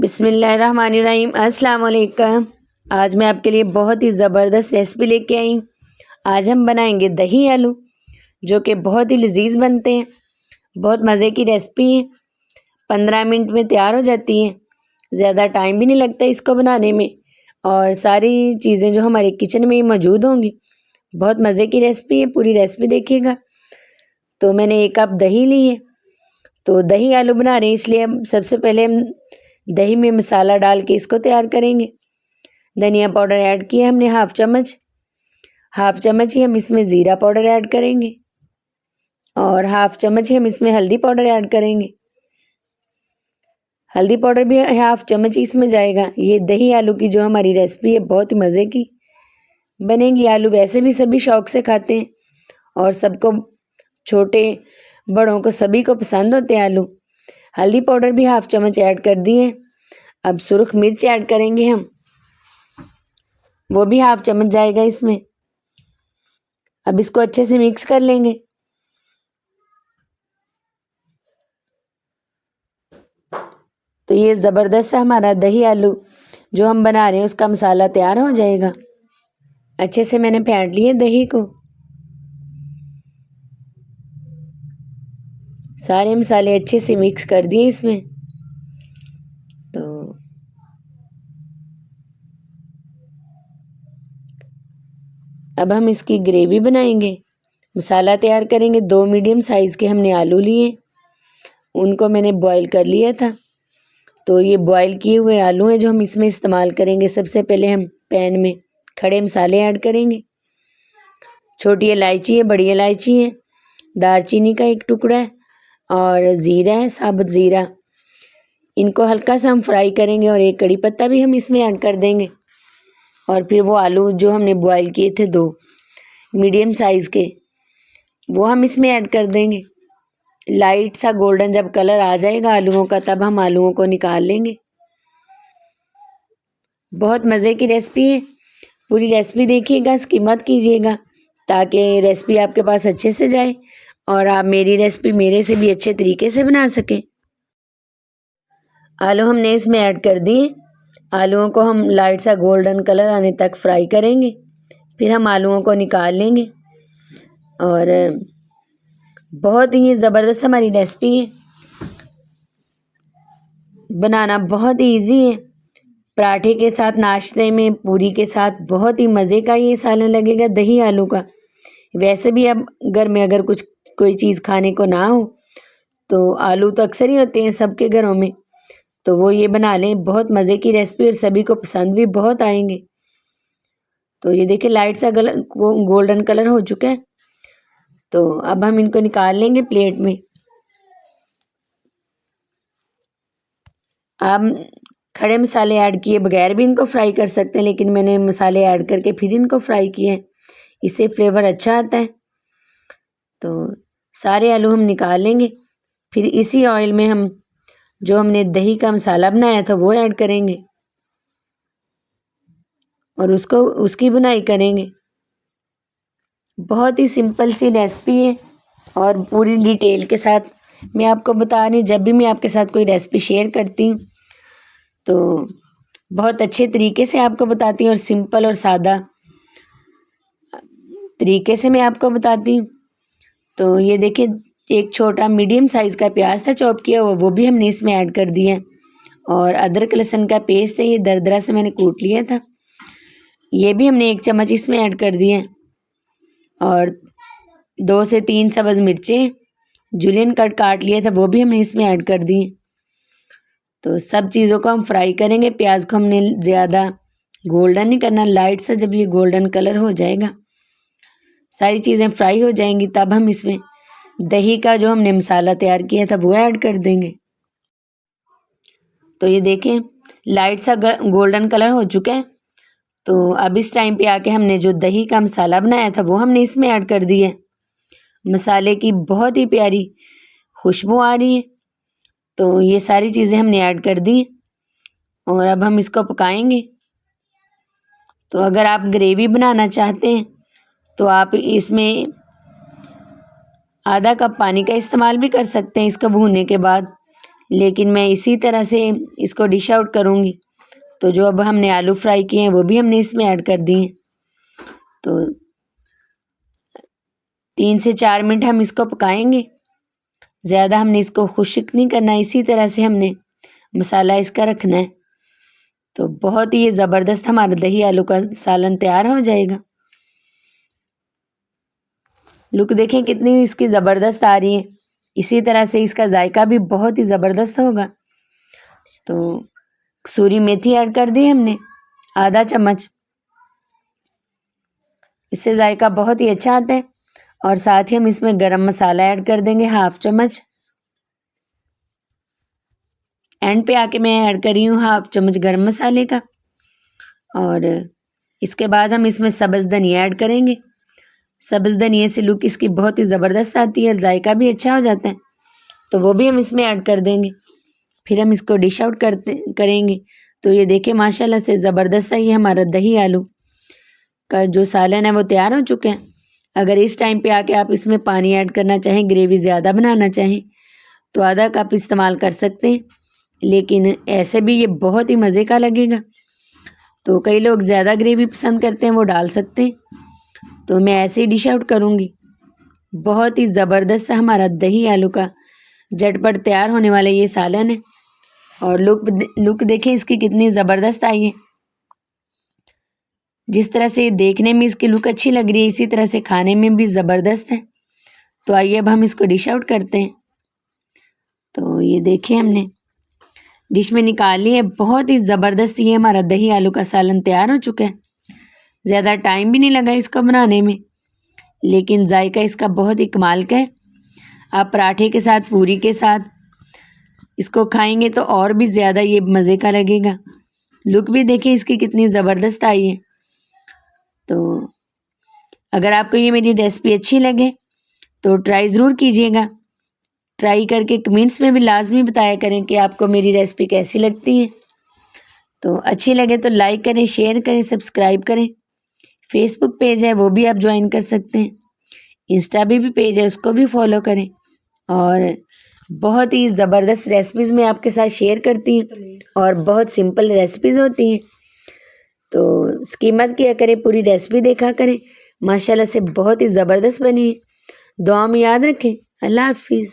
बिस्मिल्लाहिर्रहमानिर्रहीम। अस्सलाम वालेकुम। आज मैं आपके लिए बहुत ही ज़बरदस्त रेसिपी लेके आई हूँ। आज हम बनाएंगे दही आलू, जो कि बहुत ही लजीज बनते हैं। बहुत मज़े की रेसिपी है। 15 मिनट में तैयार हो जाती है। ज़्यादा टाइम भी नहीं लगता इसको बनाने में, और सारी चीज़ें जो हमारे किचन में ही मौजूद होंगी। बहुत मज़े की रेसिपी है, पूरी रेसिपी देखिएगा। तो मैंने 1 कप दही ली है। तो दही आलू बना रहे हैं, इसलिए हम सबसे पहले हम दही में मसाला डाल के इसको तैयार करेंगे। धनिया पाउडर ऐड किया हमने हाफ चम्मच ही हम इसमें ज़ीरा पाउडर ऐड करेंगे, और हाफ चम्मच ही हम इसमें हल्दी पाउडर ऐड करेंगे। हल्दी पाउडर भी हाफ चम्मच ही इसमें जाएगा। ये दही आलू की जो हमारी रेसिपी है बहुत ही मज़े की बनेगी। आलू वैसे भी सभी शौक से खाते हैं, और सबको, छोटे बड़ों को, सभी को पसंद होते हैं आलू। हल्दी पाउडर भी हाफ चम्मच ऐड कर दिए। अब सुरख मिर्च ऐड करेंगे हम, वो भी हाफ चम्मच जाएगा इसमें। अब इसको अच्छे से मिक्स कर लेंगे। तो ये ज़बरदस्त सा हमारा दही आलू जो हम बना रहे हैं उसका मसाला तैयार हो जाएगा। अच्छे से मैंने फेंट लिए दही को। सारे मसाले अच्छे से मिक्स कर दिए इसमें। तो अब हम इसकी ग्रेवी बनाएंगे, मसाला तैयार करेंगे। 2 मीडियम साइज़ के हमने आलू लिए, उनको मैंने बॉईल कर लिया था। तो ये बॉईल किए हुए आलू हैं जो हम इसमें इस्तेमाल करेंगे। सबसे पहले हम पैन में खड़े मसाले ऐड करेंगे। छोटी इलायची है, बड़ी इलायची है, दालचीनी का 1 टुकड़ा है, और ज़ीरा है, साबुत ज़ीरा। इनको हल्का सा हम फ्राई करेंगे, और 1 कड़ी पत्ता भी हम इसमें ऐड कर देंगे। और फिर वो आलू जो हमने बॉईल किए थे 2 मीडियम साइज़ के, वो हम इसमें ऐड कर देंगे। लाइट सा गोल्डन जब कलर आ जाएगा आलूओं का, तब हम आलूओं को निकाल लेंगे। बहुत मज़े की रेसिपी है। पूरी रेसिपी देखिएगा, स्किप मत कीजिएगा, ताकि रेसिपी आपके पास अच्छे से जाए और आप मेरी रेसिपी मेरे से भी अच्छे तरीके से बना सकें। आलू हमने इसमें ऐड कर दिए। आलूओं को हम लाइट सा गोल्डन कलर आने तक फ्राई करेंगे, फिर हम आलूओं को निकाल लेंगे। और बहुत ही ज़बरदस्त हमारी रेसिपी है। बनाना बहुत ही ईजी है। पराठे के साथ, नाश्ते में, पूरी के साथ बहुत ही मज़े का ये सालन लगेगा दही आलू का। वैसे भी अब घर में अगर कोई चीज़ खाने को ना हो, तो आलू तो अक्सर ही होते हैं सबके घरों में, तो वो ये बना लें। बहुत मज़े की रेसिपी, और सभी को पसंद भी बहुत आएंगे। तो ये देखिए लाइट सा गोल्डन कलर हो चुका है। तो अब हम इनको निकाल लेंगे प्लेट में। आप खड़े मसाले ऐड किए बगैर भी इनको फ्राई कर सकते हैं, लेकिन मैंने मसाले ऐड करके फिर इनको फ्राई किए हैं। इससे फ्लेवर अच्छा आता है। तो सारे आलू हम निकाल लेंगे। फिर इसी ऑयल में हम जो हमने दही का मसाला बनाया था वो ऐड करेंगे, और उसकी बुनाई करेंगे। बहुत ही सिंपल सी रेसिपी है, और पूरी डिटेल के साथ मैं आपको बता रही हूँ। जब भी मैं आपके साथ कोई रेसिपी शेयर करती हूँ तो बहुत अच्छे तरीके से आपको बताती हूँ, और सिंपल और सादा तरीके से मैं आपको बताती हूँ। तो ये देखिए, 1 छोटा मीडियम साइज़ का प्याज था चॉप किया हुआ, वो भी हमने इसमें ऐड कर दिया है। और अदरक लहसुन का पेस्ट है, ये दरदरा से मैंने कूट लिया था, ये भी हमने 1 चम्मच इसमें ऐड कर दिया है। और 2 से 3 सब्ज़ मिर्चें जूलियन कट काट लिया था, वो भी हमने इसमें ऐड कर दी। तो सब चीज़ों को हम फ्राई करेंगे। प्याज को हमने ज़्यादा गोल्डन नहीं करना, लाइट सा जब ये गोल्डन कलर हो जाएगा, सारी चीज़ें फ्राई हो जाएंगी, तब हम इसमें दही का जो हमने मसाला तैयार किया था वो ऐड कर देंगे। तो ये देखें लाइट सा गोल्डन कलर हो चुका है। तो अब इस टाइम पे आके हमने जो दही का मसाला बनाया था वो हमने इसमें ऐड कर दिया है। मसाले की बहुत ही प्यारी खुशबू आ रही है। तो ये सारी चीज़ें हमने ऐड कर दी, और अब हम इसको पकाएंगे। तो अगर आप ग्रेवी बनाना चाहते हैं तो आप इसमें आधा कप पानी का इस्तेमाल भी कर सकते हैं इसको भूनने के बाद, लेकिन मैं इसी तरह से इसको डिश आउट करूँगी। तो जो अब हमने आलू फ्राई किए हैं वो भी हमने इसमें ऐड कर दिए। तो 3 से 4 मिनट हम इसको पकाएंगे। ज़्यादा हमने इसको खुश्क नहीं करना, इसी तरह से हमने मसाला इसका रखना है। तो बहुत ही ज़बरदस्त हमारा दही आलू का सालन तैयार हो जाएगा। लुक देखें कितनी इसकी ज़बरदस्त आ रही है। इसी तरह से इसका जायका भी बहुत ही ज़बरदस्त होगा। तो कसूरी मेथी ऐड कर दी हमने आधा चम्मच, इससे जायका बहुत ही अच्छा आता है। और साथ ही हम इसमें गरम मसाला ऐड कर देंगे हाफ चम्मच। एंड पे आके मैं ऐड कर रही हूँ हाफ चम्मच गरम मसाले का। और इसके बाद हम इसमें सब्ज़ धनिया ऐड करेंगे। सब्ज़ धनिया से लुक इसकी बहुत ही ज़बरदस्त आती है, जायका भी अच्छा हो जाता है। तो वो भी हम इसमें ऐड कर देंगे। फिर हम इसको डिश आउट करेंगे। तो ये देखिए माशाल्लाह से ज़बरदस्त है ये हमारा दही आलू का जो सालन है वो तैयार हो चुके हैं। अगर इस टाइम पे आके आप इसमें पानी ऐड करना चाहें, ग्रेवी ज़्यादा बनाना चाहें तो आधा कप इस्तेमाल कर सकते हैं, लेकिन ऐसे भी ये बहुत ही मज़े का लगेगा। तो कई लोग ज़्यादा ग्रेवी पसंद करते हैं, वो डाल सकते हैं। तो मैं ऐसे ही डिश आउट करूँगी। बहुत ही ज़बरदस्त हमारा दही आलू का झटपट तैयार होने वाला ये सालन है। और लुक देखें इसकी कितनी ज़बरदस्त आई है। जिस तरह से देखने में इसकी लुक अच्छी लग रही है, इसी तरह से खाने में भी ज़बरदस्त है। तो आइए अब हम इसको डिश आउट करते हैं। तो ये देखें हमने डिश में निकाल ली है। बहुत ही ज़बरदस्त ये हमारा दही आलू का सालन तैयार हो चुका है। ज़्यादा टाइम भी नहीं लगा इसको बनाने में, लेकिन जायका इसका बहुत ही कमाल का है। आप पराठे के साथ, पूरी के साथ इसको खाएंगे तो और भी ज़्यादा ये मज़े का लगेगा। लुक भी देखिए इसकी कितनी ज़बरदस्त आई है। तो अगर आपको ये मेरी रेसिपी अच्छी लगे तो ट्राई ज़रूर कीजिएगा। ट्राई करके कमेंट्स में भी लाजमी बताया करें कि आपको मेरी रेसिपी कैसी लगती है। तो अच्छी लगे तो लाइक करें, शेयर करें, सब्सक्राइब करें। फेसबुक पेज है वो भी आप ज्वाइन कर सकते हैं। इंस्टा भी पेज है, उसको भी फॉलो करें। और बहुत ही ज़बरदस्त रेसिपीज़ मैं आपके साथ शेयर करती हूँ और बहुत सिंपल रेसिपीज़ होती हैं। तो स्किप मत किया करें, पूरी रेसिपी देखा करें। माशाल्लाह से बहुत ही ज़बरदस्त बनी है। दुआ में याद रखें। अल्लाह हाफिज़।